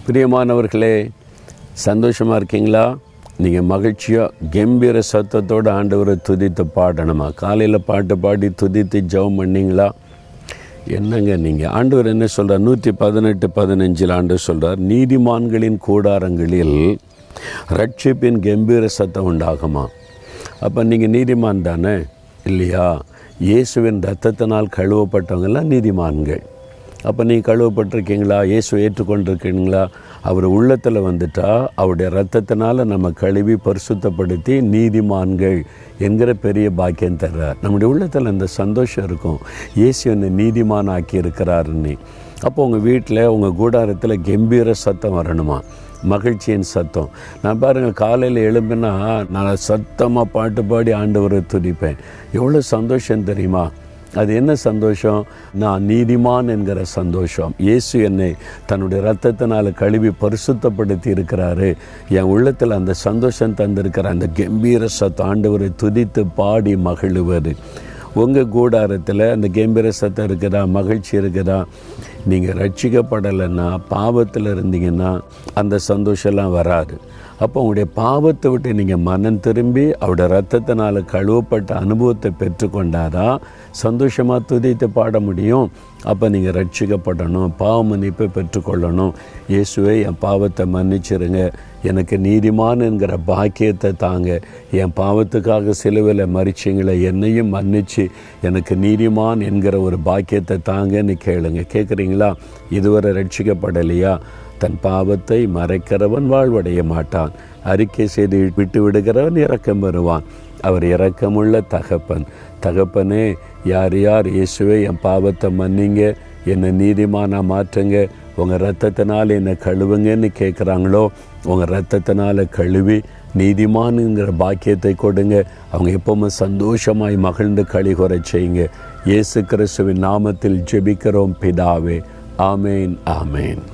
பிரியமானவர்களே, சந்தோஷமாக இருக்கீங்களா? நீங்கள் மகிழ்ச்சியாக கம்பீர சத்தத்தோடு ஆண்டவரை துதித்து பாடணுமா? காலையில் பாட்டு பாடி துதித்து ஜெபம் பண்ணிங்களா? என்னங்க நீங்கள், ஆண்டவர் என்ன சொல்கிறார்? 118:15 ஆண்டவர் சொல்கிறார், நீதிமான்களின் கூடாரங்களில் ரட்சிப்பின் கம்பீர சத்தம் உண்டாகுமா? அப்போ நீங்கள் நீதிமான் தானே இல்லையா? இயேசுவின் இரத்தத்தினால் கழுவப்பட்டவங்கெல்லாம் நீதிமான்கள். அப்போ நீங்கள் கழுவப்பட்டிருக்கீங்களா? இயேசு ஏற்றுக்கொண்டிருக்கீங்களா? அவர் உள்ளத்தில் வந்துட்டால் அவருடைய இரத்தத்தினால் நம்ம கழுவி பரிசுத்தப்படுத்தி நீதிமான்கள் என்கிற பெரிய பாக்கியம் தர்றார். நம்முடைய உள்ளத்தில் அந்த சந்தோஷம் இருக்கும், இயேசு என்னை நீதிமான் ஆக்கி இருக்கிறாருன்னு. அப்போ உங்கள் வீட்டில் உங்கள் கூடாரத்தில் கம்பீர சத்தம் வரணுமா? மகிழ்ச்சியின் சத்தம். நான் பாருங்கள், காலையில் எழும்பினா நான் சத்தமாக பாட்டு பாடி ஆண்டவரை துதிப்பேன். எவ்வளோ சந்தோஷம் தெரியுமா? அது என்ன சந்தோஷம்? நான் நீதிமான் என்கிற சந்தோஷம். இயேசு என்னை தன்னுடைய இரத்தத்தினால் கழுவி பரிசுத்தப்படுத்தி இருக்கிறாரு. என் உள்ளத்தில் அந்த சந்தோஷம் தந்திருக்கிற அந்த கம்பீர சத்தம், ஆண்டவரை துதித்து பாடி மகிழுவது. உங்கள் கூடாரத்தில் அந்த கம்பீர சத்தம் இருக்குதா? மகிழ்ச்சி இருக்குதா? நீங்கள் ரட்சிக்கப்படலைன்னா, பாவத்தில் இருந்தீங்கன்னா அந்த சந்தோஷம்லாம் வராது. அப்போ உங்களுடைய பாவத்தை விட்டு நீங்கள் மனம் திரும்பி அவருடைய இரத்தத்தினால் கழுவப்பட்ட அனுபவத்தை பெற்றுக்கொண்டாதான் சந்தோஷமாக துதித்து பாட முடியும். அப்போ நீங்கள் ரட்சிக்கப்படணும், பாவ மன்னிப்பை பெற்றுக்கொள்ளணும். இயேசுவே, என் பாவத்தை மன்னிச்சிருங்க, எனக்கு நீதிமான் என்கிற பாக்கியத்தை தாங்க, என் பாவத்துக்காக சிலுவையில் மரிச்சிங்களை, என்னையும் மன்னிச்சு எனக்கு நீதிமான் என்கிற ஒரு பாக்கியத்தை தாங்கன்னு கேளுங்க. கேட்குறீங்களா? இதுவரை ரட்சிக்கப்படலையா? தன் பாவத்தை மறைக்கிறவன் வாழ்வடைய மாட்டான், அறிக்கை செய்து விட்டு விடுகிறவன் இரக்கம் பெறுவான். அவர் இரக்கமுள்ள தகப்பன். தகப்பனே, யார் யார் இயேசுவே என் பாவத்தை மன்னிங்க, என்னை நீதிமானாக மாற்றுங்க, உங்கள் இரத்தத்தினால் என்னை கழுவுங்கன்னு கேட்குறாங்களோ, உங்கள் இரத்தத்தினால் கழுவி நீதிமானுங்கிற பாக்கியத்தை கொடுங்க. அவங்க எப்பவுமே சந்தோஷமாய் மகிழ்ந்து களிகூற செய்யுங்க. இயேசு கிறிஸ்துவின் நாமத்தில் ஜெபிக்கிறோம் பிதாவே. ஆமேன், ஆமேன்.